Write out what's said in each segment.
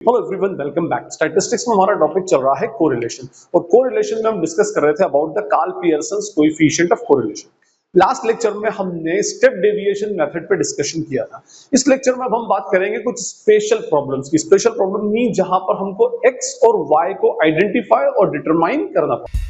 Hello everyone, welcome back. Statistics में हमारा topic चल रहा है कोरिलेशन, और कोरिलेशन में हम डिस्कस कर रहे थे about the Karl Pearson's coefficient of correlation. Last lecture में हमने स्टेप डेविएशन मेथड पे डिस्कशन किया था। इस लेक्चर में अब हम बात करेंगे कुछ स्पेशल प्रॉब्लम्स की। स्पेशल प्रॉब्लम मीन जहां पर हमको एक्स और वाई को आइडेंटिफाई और डिटरमाइन करना पड़ता है।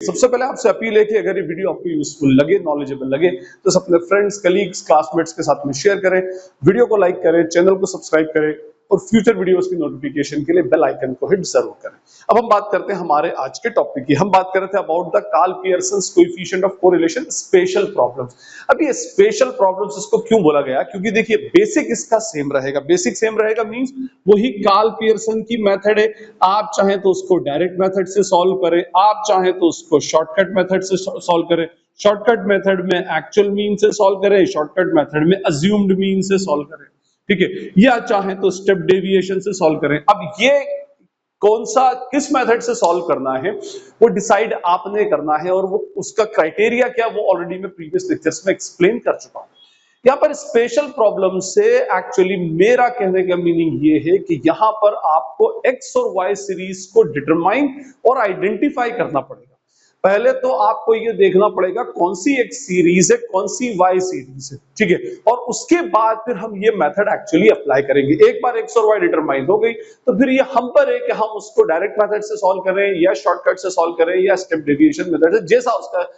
सबसे पहले आपसे अपील है कि अगर ये वीडियो आपको यूजफुल लगे, नॉलेजेबल लगे, तो सब अपने फ्रेंड्स, कलीग्स, क्लासमेट्स के साथ में शेयर करें, वीडियो को लाइक करें, चैनल को सब्सक्राइब करें और फ्यूचर वीडियोस की नोटिफिकेशन के लिए बेल आइकन को हिट जरूर करें। अब हम बात करते हैं हमारे आज के टॉपिक की। हम बात कर रहे थे about the Karl Pearson's coefficient of correlation, special problems. अब ये स्पेशल प्रॉब्लम्स इसको क्यों बोला गया? क्योंकि देखिए बेसिक इसका सेम रहेगा। बेसिक सेम रहेगा मींस वही कार्ल पियर्सन की मेथड है। आप चाहें तो उसको डायरेक्ट मेथड से सॉल्व करें, आप चाहें तो उसको शॉर्टकट मेथड से सॉल्व करें, शॉर्टकट मेथड में एक्चुअल मीन से सॉल्व करें, शॉर्टकट मेथड में अज्यूम्ड मीन से सॉल्व करें, ठीक है, या चाहे तो स्टेप डेविएशन से सॉल्व करें। अब ये कौन सा किस मेथड से सॉल्व करना है वो डिसाइड आपने करना है, और वो उसका क्राइटेरिया क्या वो ऑलरेडी मैं प्रीवियस लेक्चर्स में एक्सप्लेन कर चुका हूं। यहाँ पर स्पेशल प्रॉब्लम से एक्चुअली मेरा कहने का मीनिंग ये है कि यहां पर आपको एक्स और वाई सीरीज को डिटरमाइन और आइडेंटिफाई करना पड़ेगा। पहले तो आपको ये देखना पड़ेगा कौन सी एक्स सीरीज है, कौन सी वाई सीरीज है, ठीक है, और उसके बाद फिर हम ये मेथड एक्चुअली अप्लाई करेंगे। एक बार एक्स और वाई डिटरमाइन हो गई तो फिर ये हम पर है कि हम उसको डायरेक्ट मेथड से सॉल्व करें या शॉर्टकट से सॉल्व करें या स्टेप डेविएशन मेथड से, जैसा उसका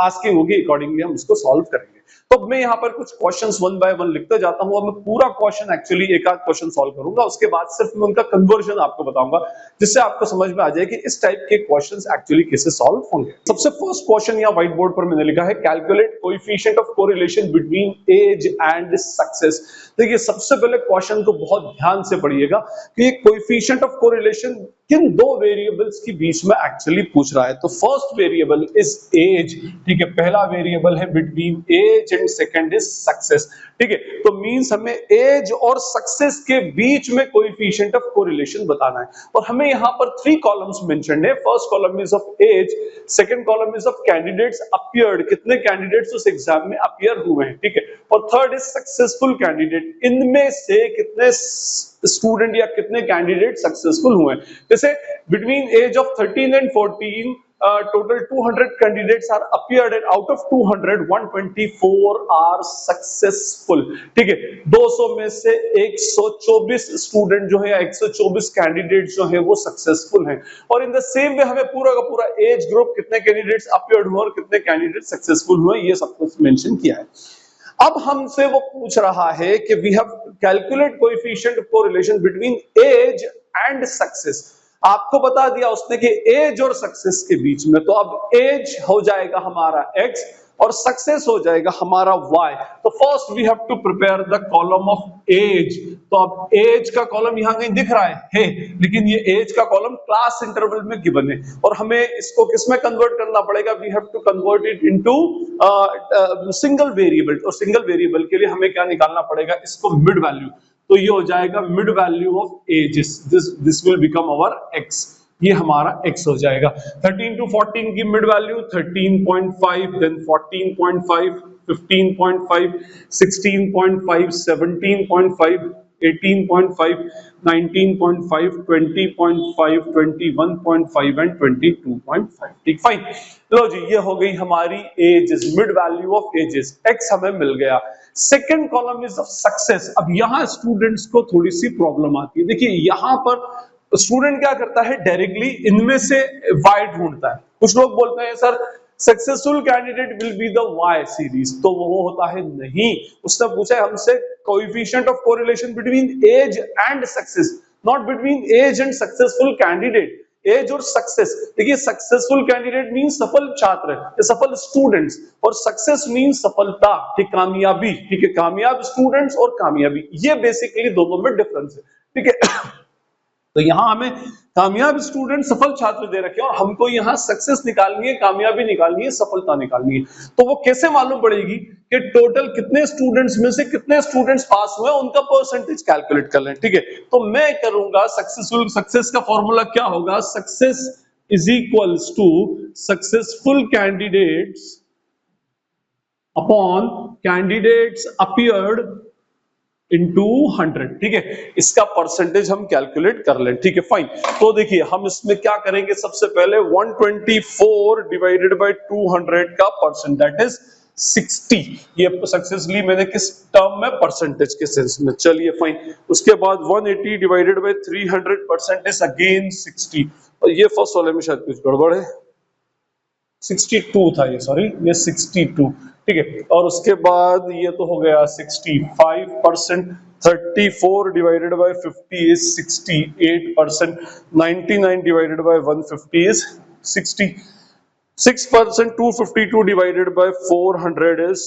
आस्किंग होगी अकॉर्डिंगली हम उसको सॉल्व करेंगे। तो मैं यहाँ पर कुछ क्वेश्चंस वन बाय वन लिखते जाता हूँ और मैं पूरा क्वेश्चन एक्चुअली एक आध क्वेश्चन सॉल्व करूंगा, उसके बाद सिर्फ मैं उनका कन्वर्जन आपको बताऊंगा, जिससे आपको समझ में आ जाए कि इस टाइप के क्वेश्चंस एक्चुअली कैसे सॉल्व होंगे। सबसे फर्स्ट क्वेश्चन यहाँ व्हाइट बोर्ड पर मैंने लिखा है, calculate coefficient of correlation between age and success. देखिए सबसे पहले क्वेश्चन को बहुत ध्यान से पढ़िएगा कि कोएफिशिएंट ऑफ कोरिलेशन किन दो वेरिएबल्स के बीच में एक्चुअली पूछ रहा है। तो फर्स्ट वेरिएबल इज एज, ठीक है, पहला वेरिएबल है between age and second is success, ठीक है। तो मींस हमें एज और सक्सेस के बीच में कोएफिशिएंट ऑफ कोरिलेशन बताना है, और हमें यहां पर 3 कॉलम्स मेंशन्ड है। First column is of age, second column is of candidates appeared, कितने कैंडिडेट्स उस एग्जाम में अपीयर हुए हैं, ठीक है, और थर्ड इज सक्सेसफुल कैंडिडेट, इनमें से कितने स्टूडेंट या कितने कैंडिडेट सक्सेसफुल हुए। जैसे between age of 13 and 14 total 200 candidates are appeared and out of 200 124 are successful, ठीक है। 200 में से 124 स्टूडेंट जो है, 124 कैंडिडेट जो है वो सक्सेसफुल हैं। और इन द सेम वे हमें पूरा का पूरा एज ग्रुप, कितने कैंडिडेट्स अपीयर्ड हुए और कितने कैंडिडेट सक्सेसफुल हुए, ये सब कुछ मेंशन किया है। अब हमसे वो पूछ रहा है कि we have calculate coefficient of correlation between age and success. आपको बता दिया उसने कि एज और सक्सेस के बीच में, तो अब एज हो जाएगा हमारा एक्स और सक्सेस हो जाएगा हमारा वाई। तो first we have to prepare the column of age. तो अब एज का कॉलम यहां कहीं दिख रहा है, लेकिन ये एज का कॉलम क्लास इंटरवल में गिवन है, और हमें इसको किसमें कन्वर्ट करना पड़ेगा? We have to convert it into single variable, और सिंगल वेरिएबल के लिए हमें क्या निकालना पड़ेगा? इसको मिड वैल्यू। तो ये हो जाएगा mid value of ages, this will become our X, ये हमारा x हो जाएगा। 13 to 14 की मिड वैल्यू 13.5, देन 14.5, 15.5, 16.5, 17.5, 18.5, 19.5, 20.5, 21.5 एंड 22.5, ठीक, फाइन। लो जी, ये हो गई हमारी ages, mid value of ages, x हमें मिल गया। Second column is of success. अब यहां स्टूडेंट्स को थोड़ी सी प्रॉब्लम आती है। देखिए यहां पर स्टूडेंट क्या करता है, डायरेक्टली इनमें से वाई ढूंढता है। कुछ लोग बोलते हैं sir successful candidate will be the Y series, तो वो होता है नहीं। उसने पूछा है हमसे coefficient of correlation between age and success, not between age and successful candidate. Age और सक्सेस, देखिए सक्सेसफुल कैंडिडेट मीन सफल छात्र, सफल स्टूडेंट्स, और सक्सेस मीन सफलता, ठीक, कामयाबी, ठीक है, कामयाब स्टूडेंट्स और कामयाबी, ये बेसिकली दोनों में डिफरेंस है, ठीक है। तो यहां हमें कामयाब स्टूडेंट, सफल छात्र दे रखे हैं, और हमको यहां सक्सेस निकालनी है, कामयाबी निकालनी है, सफलता निकालनी है। तो वो कैसे मालूम पड़ेगी कि टोटल कितने स्टूडेंट्स में से कितने स्टूडेंट्स पास हुए, उनका परसेंटेज कैलकुलेट कर लें, ठीक है। तो मैं करूंगा सक्सेसफुल, सक्सेस का फॉर्मूला क्या होगा? Success is equals to successful candidates upon candidates appeared into 100, ठीक है, इसका परसेंटेज हम कैलकुलेट कर लें, ठीक है फाइन। तो देखिए हम इसमें क्या करेंगे, सबसे पहले 124 डिवाइडेड बाय 200 का परसेंट दैट इज 60। ये सक्सेसफुली मैंने किस टर्म में, परसेंटेज के सेंस में, चलिए फाइन। उसके बाद 180 divided by 300 percent is again 60, और ये फर्स्ट वाले में शायद कुछ गड़बड़ है, 62 था ये, सॉरी ये 62, ठीक है। और उसके बाद ये तो हो गया 65%, 34 divided by 50 is 68%, 99 divided by 150 is 60, 6%, 252 divided by 400 is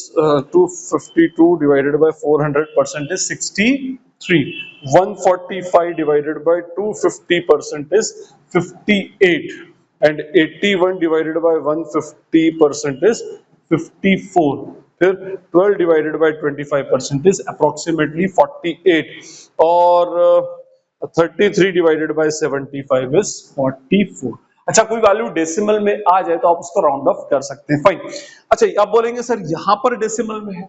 252 divided by 400% is 63, 145 divided by 250% is 58, and 81 divided by 150% is 54, फिर 12 divided by 25% is approximately 48, और 33 divided by 75 is 44। अच्छा, कोई वैल्यू डेसिमल में आ जाए तो आप उसको राउंड ऑफ कर सकते हैं, फाइन। अच्छा, आप बोलेंगे सर यहां पर डेसिमल में है,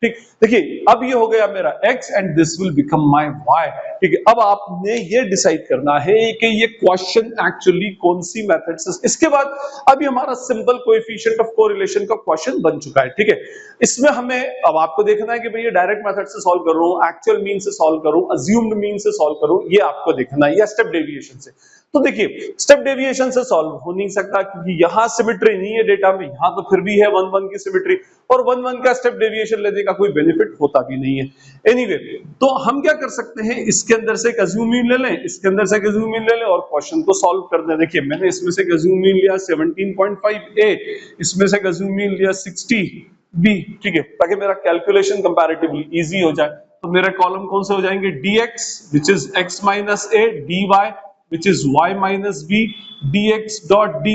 ठीक, देखिए अब ये हो गया मेरा x and this will become my y, ठीक है। अब आपने ये डिसाइड करना है कि ये क्वेश्चन एक्चुअली कौन सी मेथड से, इसके बाद अभी हमारा सिंपल कोएफिशिएंट ऑफ कोरिलेशन का क्वेश्चन बन चुका है, ठीक है। इसमें हमें अब आपको देखना है कि भाई ये डायरेक्ट मेथड से सॉल्व कर रहा हूं, एक्चुअल मीन से सॉल्व करूं, अज्यूम्ड मीन से सॉल्व करूं, ये आपको देखना है, या स्टेप डेविएशन से। तो देखिए स्टेप डेविएशन से सॉल्व हो नहीं सकता क्योंकि यहां सिमेट्री नहीं है डेटा में, यहां तो फिर भी है 1 1 की सिमेट्री, और 1 1 का स्टेप डेविएशन लेने का कोई बेनिफिट होता भी नहीं है। एनीवे, तो हम क्या कर सकते हैं, इसके अंदर से एक अज्यूम मीन ले लें, इसके अंदर से एक अज्यूम मीन ले लें और क्वेश्चन को सॉल्व कर दें। देखिए मैंने इसमें से एक अज्यूम मीन लिया 17.5a, इसमें से एक अज्यूम मीन लिया 60b, ठीक है, ताकि मेरा कैलकुलेशन कंपैरेटिवली इजी हो जाए। तो मेरे कॉलम कौन से हो जाएंगे, dx which is x minus a, dy which is y minus b, dx dot dy,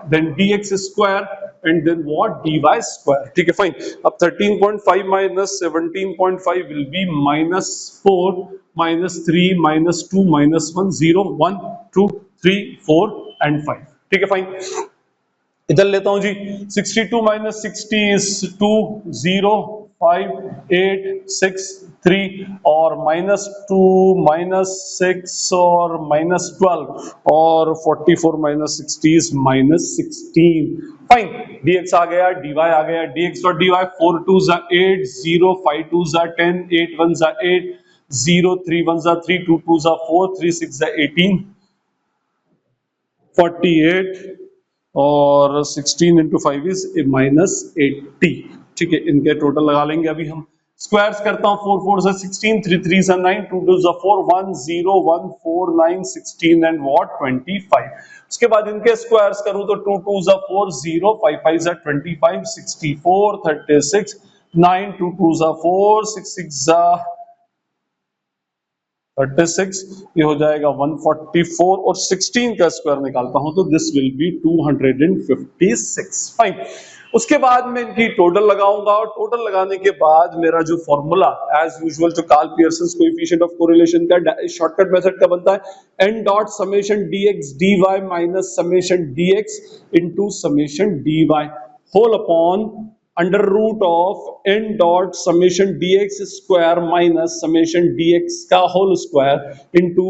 then dx square and then what, dy square, ठीक है फाइन। अब 13.5 minus 17.5 will be minus 4 minus 3 minus 2 minus 1 0 1 2 3 4 and 5, ठीक है fine. इधर लेता हूं जी, 62 minus 60 is 2 0 5 8 6 3 और -2 -6 और -12 और 44 minus 60 is -16, फाइन। dx आ गया, dy आ गया, dx dot dy 4 2s are 8 0 5 2s are 10 8 1s are 8 0 3 1s are 3 2 2s are 4 3 6 are 18 48 और 16 into 5 is -80, ठीक है। इनके टोटल लगा लेंगे अभी हम, स्क्वायर्स करता हूं, 4 4 से 16 3 3 से 9 2 2 से 4 1 0 1 4 9 16 एंड व्हाट 25। उसके बाद इनके स्क्वायर्स करूं तो 2 2 से 4 0 5 5 से 25 64 36 9 2 2 से 4 6 6 से 36, ये हो जाएगा 144 और 16 का स्क्वायर निकालता हूं तो दिस विल बी 256, फाइन। उसके बाद मैं इनकी टोटल लगाऊंगा और टोटल लगाने के बाद मेरा जो फॉर्मूला एज यूजुअल जो Karl Pearson coefficient of correlation का शॉर्टकट मेथड का बनता है n dot summation dx dy minus summation dx into summation dy whole upon under root of n dot summation dx square minus summation dx का whole square into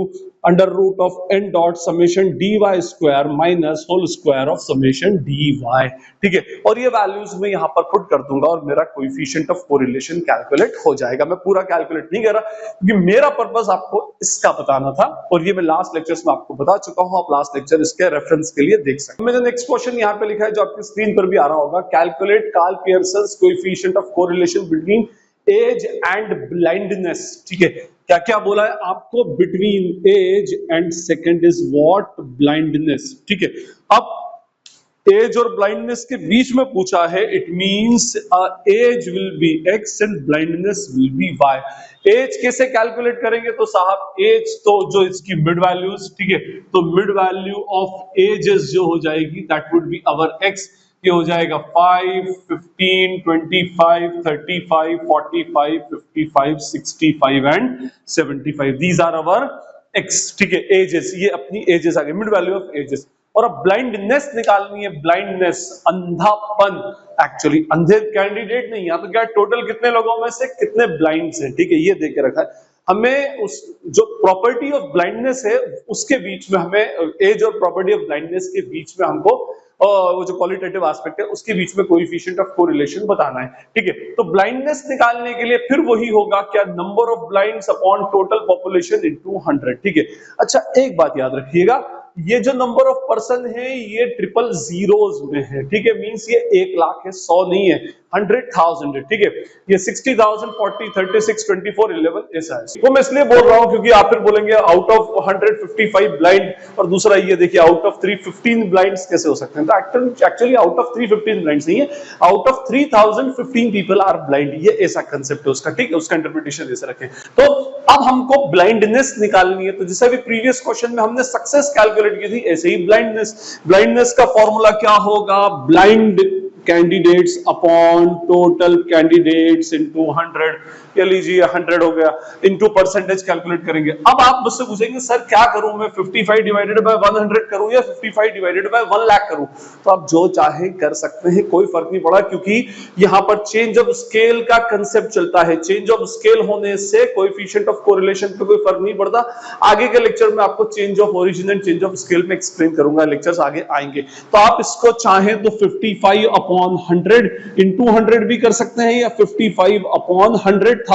under root of n dot summation dy square minus whole square of summation dy, ठीक है। और ये values मैं यहां पर put कर दूंगा और मेरा कोएफिशिएंट ऑफ कोरिलेशन कैलकुलेट हो जाएगा। मैं पूरा कैलकुलेट नहीं कर रहा क्योंकि मेरा पर्पस आपको इसका बताना था और ये मैं लास्ट लेक्चर्स में आपको बता चुका हूं, आप लास्ट लेक्चर इसके रेफरेंस के लिए देख सकते हैं। मैंने नेक्स्ट क्वेश्चन यहां पे लिखा है जो आपकी स्क्रीन पर भी आ रहा होगा, calculate Karl Pearson coefficient of correlation between age and blindness, ठीक है। क्या क्या बोला है आपको, between age and second is what, blindness, ठीक है। अब एज और ब्लाइंडनेस के बीच में पूछा है, it means age will be x and blindness will be y। Age कैसे कैलकुलेट करेंगे, तो साहब एज तो जो इसकी मिड वैल्यूज, ठीक है, तो मिड वैल्यू ऑफ एजेस जो हो जाएगी that would be our x, ये हो जाएगा 5 15 25 35 45 55 65 and 75, these are our x, ठीक है, एजेस, ये अपनी एजेस आ गई, मिड वैल्यू ऑफ एजेस। और अब ब्लाइंडनेस निकालनी है, ब्लाइंडनेस अंधापन, एक्चुअली अंधे कैंडिडेट नहीं, यहाँ तो क्या टोटल कितने लोगों में से कितने ब्लाइंड्स हैं, ठीक है, ये देके रखा है हमें। उस जो प्रॉपर्टी ऑफ ब्लाइंडनेस है उसके बीच में हमें, एज और प्रॉपर्टी ऑफ ब्लाइंडनेस के बीच में हमको वो जो क्वालिटेटिव एस्पेक्ट है उसके बीच में कोएफिशिएंट ऑफ कोरिलेशन बताना है, ठीक है। तो ब्लाइंडनेस निकालने के लिए फिर वही होगा क्या, number of blinds upon total population into 100, ठीक है। अच्छा एक बात याद रखिएगा, ये जो नंबर ऑफ पर्सन है ये ट्रिपल जीरोस में है, ठीक है, मींस ये 1 लाख है, 100 नहीं है, 100,000 है, ठीक है। ये 60,000, 40, 36, 24, 11 ऐसा है। तो मैं इसलिए बोल रहा हूं क्योंकि आप फिर बोलेंगे आउट ऑफ 155 ब्लाइंड, और दूसरा ये देखिए आउट ऑफ 315 ब्लाइंड्स कैसे हो सकते हैं। तो एक्चुअली आउट ऑफ 315 ब्लाइंड्स नहीं है, out of 3015 people are blind, ये ऐसा कंसेप्ट है उसका, ठीक है, उसका इंटरप्रिटेशन ऐसे रखें। तो अब हमको ब्लाइंडनेस निकालनी है, तो जैसे भी प्रीवियस क्वेश्चन में हमने सक्सेस कैलकुलेट की थी, ऐसे ही ब्लाइंडनेस का फॉर्मूला क्या होगा, blind candidates upon total candidates into 100, कह लीजिए 100 हो गया, इनटू परसेंटेज कैलकुलेट करेंगे। अब आप मुझसे पूछेंगे सर क्या करूं मैं, 55 डिवाइडेड बाय 100 करूं या 55 डिवाइडेड बाय 1 लाख करूं? तो आप जो चाहे कर सकते हैं, कोई फर्क नहीं पड़ा, क्योंकि यहां पर चेंज ऑफ स्केल का कंसेप्ट चलता है। चेंज ऑफ स्केल होने से कोएफिशिएंट ऑफ कोरिलेशन पे कोई फर्क नहीं पड़ता। आगे के लेक्चर में आपको change of origin and change of scale में एक्सप्लेन करूंगा, लेक्चर्स आगे आएंगे। तो आप इसको चाहें तो 55 अपॉन 100 इंटू 100 भी कर सकते हैं, या 55 अपॉन 100,000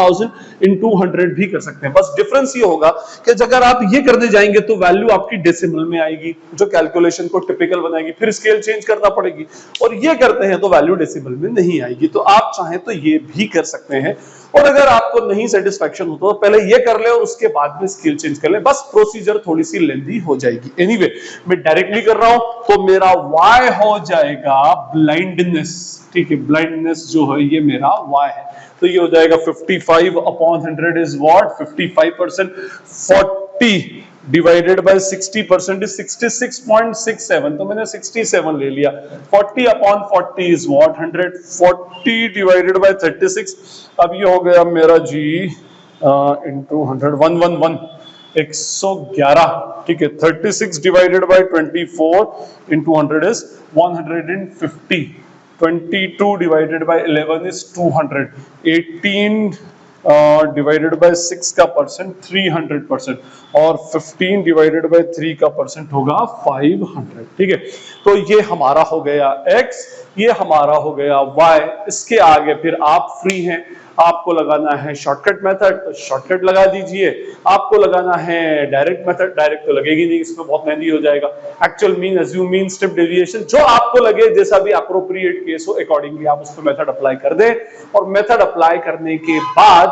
इंटू 100 भी कर सकते हैं। बस डिफरेंस ये होगा कि अगर आप ये करने जाएंगे तो वैल्यू आपकी डेसिमल में आएगी, जो कैलकुलेशन को टिपिकल बनाएगी, फिर स्केल चेंज करना पड़ेगी, और ये करते हैं तो वैल्यू डेसिमल में नहीं आएगी। तो आप चाहें तो ये भी कर सकते हैं, और अगर आपको नहीं सेटिस्फैक्शन हो तो पहले ये कर ले और उसके बाद में स्केल चेंज कर ले, बस प्रोसीजर थोड़ी सी लेंथी हो जाएगी। एनीवे मैं डायरेक्टली कर रहा हूं, तो मेरा y हो जाएगा ब्लाइंडनेस, ठीक है, ब्लाइंडनेस जो है ये मेरा y है, तो ये हो जाएगा 55 upon 100 is what, 55%, 40 divided by 60% is 66.67, तो मैंने 67 ले लिया। 40 upon 40 is what, 100, 40 divided by 36, अब ये हो गया मेरा जी इनटू 100, 111, 111, ठीक है। 36 divided by 24 into 100 is 150, 22 divided by 11 is 200, 18 divided by 6 का परसेंट 300%, और 15 डिवाइडेड बाय 3 का परसेंट होगा 500, ठीक है। तो ये हमारा हो गया x, ये हमारा हो गया y। इसके आगे फिर आप फ्री हैं, आपको लगाना है शॉर्टकट मेथड तो शॉर्टकट लगा दीजिए, आपको लगाना है डायरेक्ट मेथड, डायरेक्ट तो लगेगी नहीं, इसमें बहुत मेहंदी हो जाएगा। Actual mean, assume mean, step deviation, जो आपको लगे, जैसा भी अप्रोप्रिएट केस हो अकॉर्डिंगली आप उस पर मेथड अप्लाई कर दें, और मेथड अप्लाई करने के बाद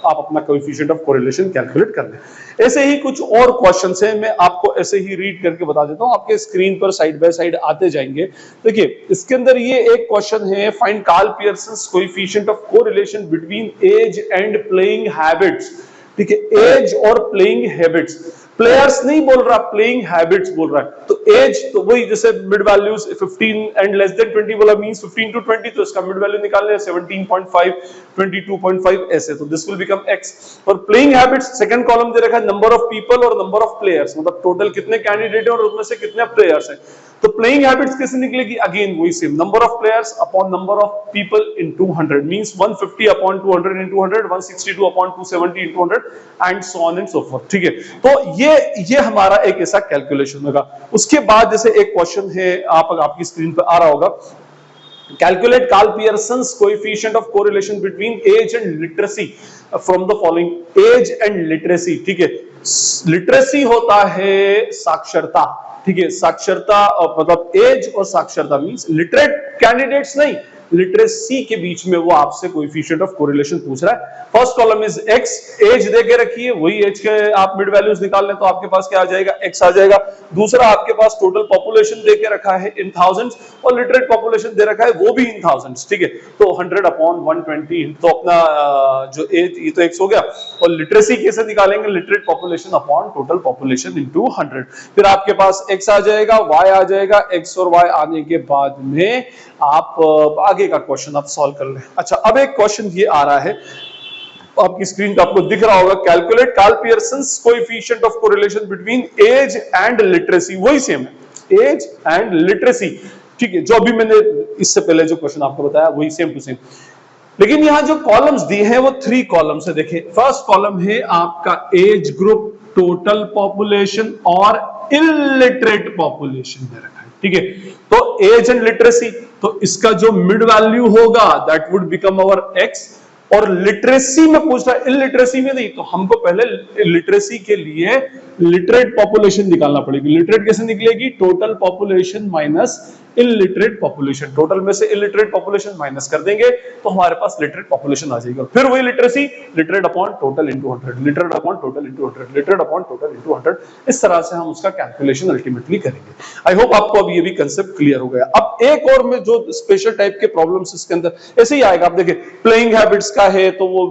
आप अपना कोएफिशिएंट ऑफ कोरिलेशन कैलकुलेट कर लें। ऐसे ही कुछ और क्वेश्चंस हैं, मैं आपको ऐसे ही रीड करके बता देता हूं, आपके स्क्रीन पर साइड बाय साइड आते जाएंगे। देखिए इसके अंदर ये एक क्वेश्चन है, find Karl Pearson's coefficient of correlation between age and playing habits, ठीक है, एज और प्लेइंग हैबिट्स, प्लेयर्स नहीं बोल रहा, प्लेइंग हैबिट्स बोल रहा है। तो एज तो वही जैसे mid values 15 and less than 20 बोला, मींस 15 टू 20, तो इसका मिड वैल्यू निकालने 17.5, 22.5 ऐसे, तो दिस विल बिकम x। और प्लेइंग हैबिट्स सेकंड कॉलम दे रखा है, नंबर ऑफ पीपल और नंबर ऑफ प्लेयर्स, मतलब टोटल कितने कैंडिडेट है और उसमें से कितने प्लेयर्स हैं। तो प्लेइंग हैबिट्स कैसे निकलेगी, अगेन वही same, number of players upon number of people into 100, means 150 upon 200 into 100, 162 upon 270 into 100 and so on and so fourth, ठीक है। तो ये हमारा एक ऐसा कैलकुलेशन होगा। उसके बाद जैसे एक क्वेश्चन है, आपकी स्क्रीन पर आ रहा होगा, calculate Karl Pearson's coefficient of correlation between age and literacy from the following, age and literacy, ठीक है। लिटरेसी होता है साक्षरता, ठीक है, साक्षरता मतलब एज और साक्षरता मींस लिटरेट कैंडिडेट्स नहीं, लिटरेसी के बीच में वो आपसे कोएफिशिएंट ऑफ कोरिलेशन पूछ रहा है। First column is x, age देके रखी है, वही एज के आप मिड वैल्यूज निकाल लें तो आपके पास क्या आ जाएगा, x आ जाएगा। दूसरा आपके पास टोटल पॉपुलेशन देके रखा है इन थाउजेंड्स, और लिटरेट पॉपुलेशन दे रखा है वो भी इन थाउजेंड्स, ठीक है। तो 100 अपॉन 120, तो अपना जो एज ये तो x हो गया, और लिटरेसी कैसे निकालेंगे, literate population upon total population into 100, फिर आपके पास x आ जाएगा, y आ जाएगा, x और y आने के बाद में आप आगे का क्वेश्चन आप सॉल्व कर लें। अच्छा अब एक क्वेश्चन ये आ रहा है, आपकी स्क्रीन पे आपको दिख रहा होगा, calculate Karl Pearson's coefficient of correlation between age and literacy, वही सेम है, एज एंड लिटरेसी, ठीक है, जो अभी मैंने इससे पहले जो क्वेश्चन आपको बताया वही सेम टू सेम। लेकिन यहां जो कॉलम्स दिए हैं वो 3 कॉलम्स है। देखिए फर्स्ट कॉलम है आपका एज ग्रुप, टोटल पॉपुलेशन और इलिटरेट पॉपुलेशन दे रखा है, ठीक है। तो एज एंड लिटरेसी, तो इसका जो मिड वैल्यू होगा that would become our x, और लिटरेसी में पूछ रहा है, इलिटरेसी में नहीं, तो हमको पहले लिटरेसी के लिए लिटरेट पॉपुलेशन निकालना पड़ेगी। लिटरेट कैसे निकलेगी, total population minus illiterate population, total में से इलिटरेट पॉपुलेशन माइनस कर देंगे तो हमारे पास लिटरेट पॉपुलेशन आ जाएगा। फिर वही literacy, literate upon total into 100, literate upon total into 100, literate upon total into 100, इस तरह से हम उसका कैलकुलेशन अल्टीमेटली करेंगे। आई होप आपको अब ये भी कंसेप्ट क्लियर हो गया। अब एक और में जो स्पेशल टाइप के प्रॉब्लम्स इसके अंदर ऐसे ही आएगा, आप देखिए प्लेइंग हैबिट्स का है तो वो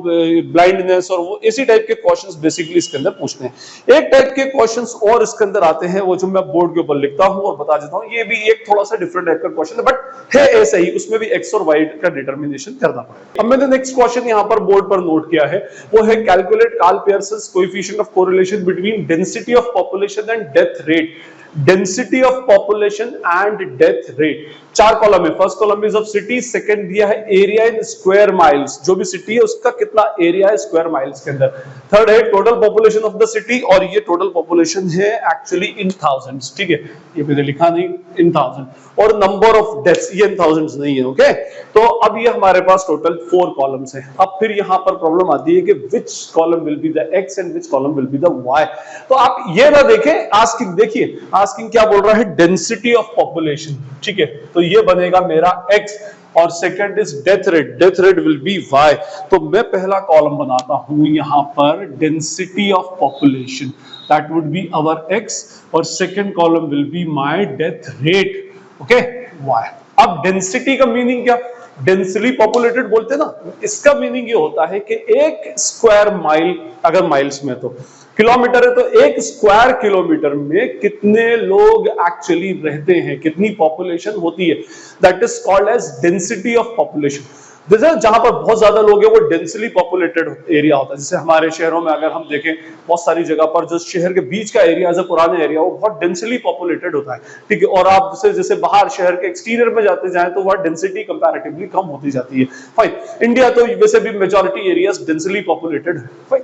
ब्लाइंडनेस और वो इसी टाइप के क्वेश्चंस बेसिकली इसके अंदर पूछते हैं। एक टाइप के क्वेश्चंस और इसके अंदर आते हैं, वो जो मैं बोर्ड के ऊपर लिखता हूं और बता देता हूं, ये भी एक थोड़ा सा डिफरेंट टाइप का क्वेश्चन है बट है ऐसा ही, उसमें भी एक्स और वाई का डिटरमिनेशन करना पड़ेगा। अब मैंने नेक्स्ट क्वेश्चन यहां पर बोर्ड पर नोट किया है, वो है calculate Karl Pearson's coefficient of correlation between density of population and death rate, density of population and death rate. 4 column है, first column is of city, second दिया है एरिया इन स्क्वायर माइल्स, जो भी city है उसका कितना area है square miles के अंदर, थर्ड है total population of the city, और ये टोटल पॉपुलेशन है एक्चुअली इन थाउजेंड्स, ठीक है, ये मैंने लिखा नहीं इन थाउजेंड, और नंबर ऑफ डेथ्स ये इन थाउजेंड्स नहीं है, ओके। तो अब ये हमारे पास टोटल 4 कॉलम्स हैं। अब फिर यहां पर प्रॉब्लम आती है कि which column will be the X and which column will be the Y. तो आप ये ना देखें, आस्किंग देखिए, आस्किंग क्या बोल रहा है, डेंसिटी ऑफ पॉपुलेशन, ठीक है, तो ये बनेगा मेरा x, और second is death rate, death rate will be y। तो मैं पहला कॉलम बनाता हूं यहां पर density of population, that would be our x, और second column will be my death rate, okay, y। अब डेंसिटी का मीनिंग क्या, डेंसली पॉपुलेटेड बोलते हैं ना, इसका मीनिंग ये होता है कि एक स्क्वायर माइल, अगर माइल्स में तो किलोमीटर है, तो एक स्क्वायर किलोमीटर में कितने लोग एक्चुअली रहते हैं, कितनी पॉपुलेशन होती है, that is called as density of population. जैसे जहां पर बहुत ज्यादा लोग हैं वो डेंसली पॉपुलेटेड एरिया होता है, जैसे हमारे शहरों में अगर हम देखें बहुत सारी जगह पर जो शहर के बीच का एरिया है, पुराने एरिया, वो बहुत डेंसली पॉपुलेटेड होता है, ठीक है, और आप जैसे बाहर शहर के एक्सटीरियर में जाते जाएं तो वह डेंसिटी कंपैरेटिवली कम होती जाती है, फाइन। इंडिया तो वैसे भी मेजॉरिटी एरियाज डेंसली पॉपुलेटेड है, फाइन।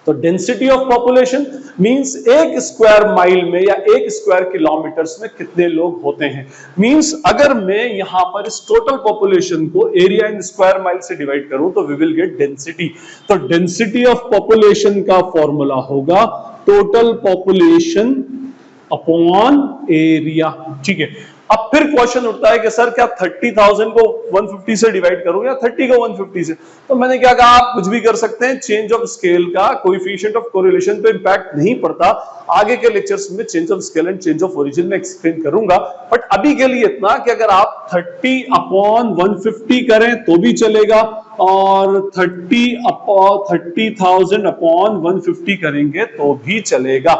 तो डेंसिटी ऑफ पॉपुलेशन मींस एक स्क्वायर माइल में या एक स्क्वायर किलोमीटर्स में कितने लोग होते हैं। मींस अगर मैं यहां पर इस टोटल पॉपुलेशन को एरिया इन स्क्वायर माइल से डिवाइड करूं तो वी विल गेट डेंसिटी। तो डेंसिटी ऑफ पॉपुलेशन का फॉर्मूला होगा टोटल पॉपुलेशन अपॉन एरिया, ठीक है। अब फिर क्वेश्चन उठता है कि सर क्या 30,000 को 150 से डिवाइड करूं या 30 को 150 से, तो मैंने क्या कहा, आप कुछ भी कर सकते हैं, चेंज ऑफ स्केल का कोएफिशिएंट ऑफ कोरिलेशन पे इंपैक्ट नहीं पड़ता। आगे के लेक्चर्स में change of scale and change of origin में एक्सप्लेन करूंगा, बट अभी के लिए इतना कि अगर आप 30 अपॉन 150 करें तो भी चलेगा, और 30,000 अपॉन 150 करेंगे तो भी चलेगा,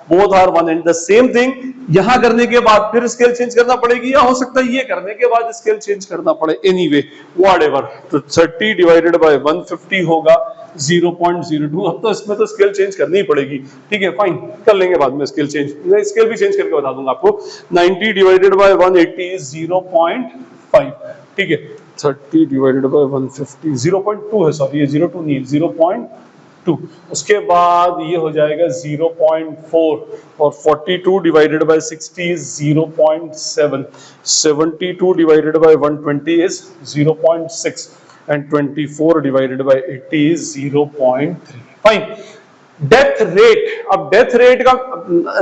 both are one and the same thing. यहां करने के बाद फिर स्केल चेंज करना पड़ेगी, या हो सकता है ये करने के बाद स्केल चेंज करना पड़े, एनीवे व्हाटएवर। तो 30 डिवाइडेड बाय 150 होगा 0.02। अब तो इसमें तो स्केल चेंज करनी ही पड़ेगी, ठीक है, फाइन, कर लेंगे बाद में स्केल चेंज, मैं स्केल भी चेंज करके बता दूंगा आपको। 90 डिवाइडेड बाय 180 इज 0.5, ठीक है, 30 डिवाइडेड बाय 150 0.2 है, सॉरी ये 0.2 नहीं है, 0.2। उसके बाद ये हो जाएगा 0.4, और 42 divided by 60 is 0.7, 72 divided by 120 is 0.6, and 24 divided by 80 is 0.3, fine. Death rate, अब डेथ रेट का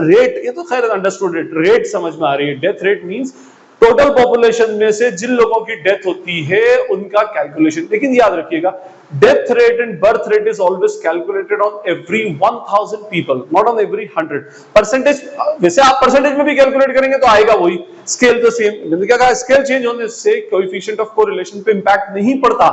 रेट, ये तो खैर अंडरस्टूड, रेट समझ में आ रही है। Death rate means total population में से जिन लोगों की डेथ होती है उनका कैलकुलेशन। लेकिन याद रखिएगा, death rate and birth rate is always calculated on every 1000 people, not on every 100 percentage. वैसे आप परसेंटेज में भी कैलकुलेट करेंगे तो आएगा वही, स्केल तो सेम। मैंने क्या कहा, स्केल चेंज होने से कोएफिशिएंट ऑफ कोरिलेशन पे इंपैक्ट नहीं पड़ता,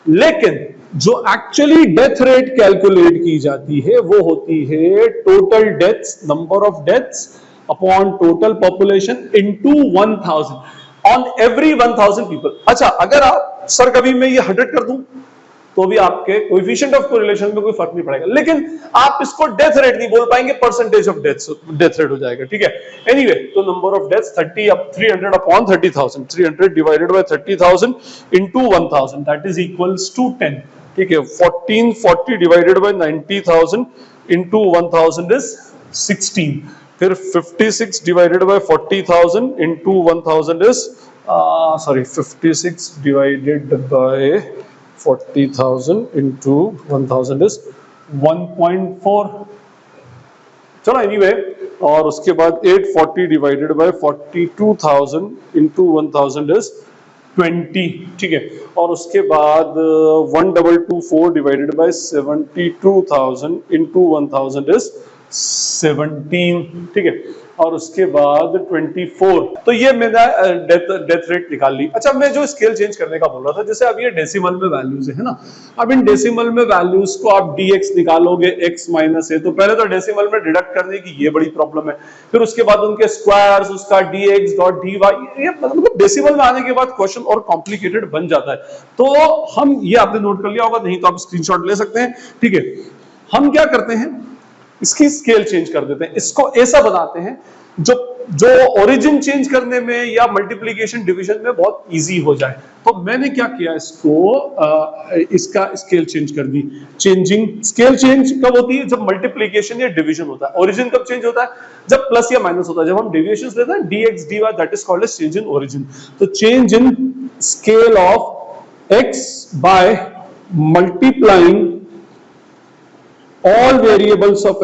लेकिन जो एक्चुअली डेथ रेट कैलकुलेट की जाती है वो होती है total deaths, number of deaths upon total population into 1000 on every 1000 people. अच्छा, अगर आप सर कभी मैं ये 100 कर दूं तो भी आपके कोएफिशिएंट ऑफ कोरिलेशन में कोई फर्क नहीं पड़ेगा। लेकिन आप इसको डेथ रेट नहीं बोल पाएंगे, परसेंटेज ऑफ डेथ रेट हो जाएगा, ठीक है। एनीवे, तो नंबर ऑफ डेथ्स 30 अब 300 upon 30,000, 300 divided by 30,000 into 1000 that is equals to 10, ठीक है। 1440 डिवाइडेड बाय 90,000 इनटू 1000 इज 16, फिर 56 divided by 40,000 into 1000 is 56 divided by 40,000 into 1000 is 1.4। चलो एनीवे, और उसके बाद 840 डिवाइडेड बाय 42,000 into 1000 is 20, ठीक है। और उसके बाद 1224 डिवाइडेड बाय 72,000 into 1000 is 17, ठीक है। और उसके बाद 24, तो ये मैंने डेथ रेट निकाल ली। अच्छा, मैं जो स्केल चेंज करने का बोल रहा था, जैसे अब ये डेसिमल में वैल्यूज है ना, अब इन डेसिमल में वैल्यूज को आप dx निकालोगे x माइनस है, तो पहले तो डेसिमल में डिडक्ट करने की ये बड़ी प्रॉब्लम है, फिर उसके बाद उनके स्क्वायर्स, उसका dx डॉट dy, ये मतलब डेसिमल में आने के बाद क्वेश्चन और कॉम्प्लिकेटेड बन जाता है। तो हम, ये आपने नोट कर लिया होगा, नहीं तो आप स्क्रीनशॉट ले सकते हैं, ठीक है। हम क्या करते हैं, इसकी स्केल चेंज कर देते हैं, इसको ऐसा बनाते हैं जो ओरिजिन चेंज करने में या मल्टीप्लिकेशन डिवीजन में बहुत इजी हो जाए। तो मैंने क्या किया, इसको इसका स्केल चेंज कर दी। चेंजिंग स्केल चेंज कब होती है, जब मल्टीप्लिकेशन या डिवीजन होता है। ओरिजिन कब चेंज होता है, जब प्लस या माइनस होता है। जब हम डेविएशंस लेते हैं dx dy, that is called as change in origin. तो change in scale of x by multiplying all variables of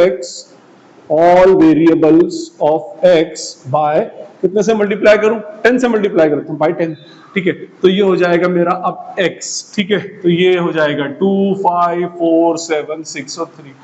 x by कितने से मल्टीप्लाई करूं, 10 से मल्टीप्लाई करता हूं बाय 10, ठीक है। तो ये हो जाएगा मेरा अब x, ठीक है। तो ये हो जाएगा 2 5 4 7 6 और 3।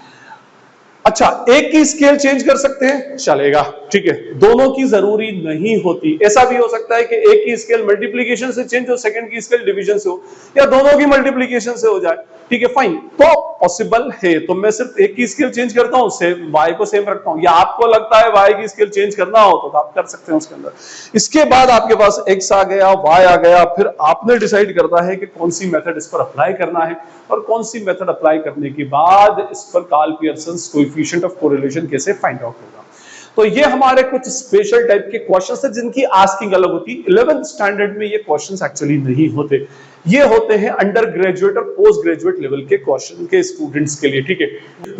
अच्छा, एक की स्केल चेंज कर सकते हैं, चलेगा, ठीक है। दोनों की जरूरी नहीं होती। ऐसा भी हो सकता है कि एक की स्केल मल्टीप्लिकेशन से चेंज हो, सेकंड की स्केल डिवीजन से हो, या दोनों की मल्टीप्लिकेशन से हो जाए, ठीक है, फाइन। तो पॉसिबल है। तो मैं सिर्फ एक की स्केल चेंज करता हूं, सेम y को सेम रखता हूं, या आपको लगता है y की स्केल चेंज करना हो तो आप कर सकते हैं उसके अंदर। इसके बाद आपके पास x आ गया, y आ गया, फिर आपने डिसाइड करना है कि कौन सी मेथड इस पर अप्लाई करना है, और कौन सी मेथड अप्लाई करने के बाद इस पर Karl Pearson's coefficient of correlation कैसे फाइंड आउट होगा। तो ये हमारे कुछ स्पेशल टाइप के क्वेश्चंस हैं जिनकी आस्किंग अलग होती है। 11th स्टैंडर्ड में ये क्वेश्चंस एक्चुअली नहीं होते, ये होते हैं अंडर ग्रेजुएट और पोस्ट ग्रेजुएट लेवल के क्वेश्चन के स्टूडेंट्स के लिए, ठीक है।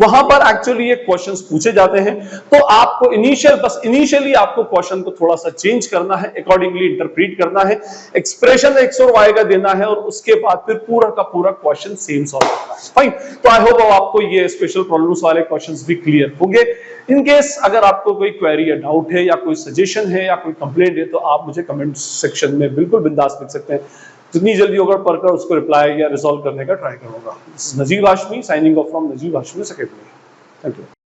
वहां पर एक्चुअली ये क्वेश्चंस पूछे जाते हैं। तो आपको इनिशियली आपको क्वेश्चन को थोड़ा सा चेंज करना है, अकॉर्डिंगली इंटरप्रीट करना है, एक्सप्रेशन x और y का देना है, और उसके बाद फिर पूरा का पूरा क्वेश्चन सेम सॉल्व करना है, फाइन। तो आई होप आपको ये स्पेशल प्रॉब्लम्स वाले क्वेश्चंस भी क्लियर होंगे। इन केस अगर आपको कोई क्वेरी या डाउट है, या कोई सजेशन है, या कोई कंप्लेंट है, तो आप मुझे कमेंट सेक्शन में बिल्कुल बिंदास लिख सकते हैं। जितनी जल्दी होगा पढ़कर उसको रिप्लाई या रिजॉल्व करने का ट्राई करूंगा। Najeeb Hashmi signing off from Najeeb Hashmi academy. Thank you.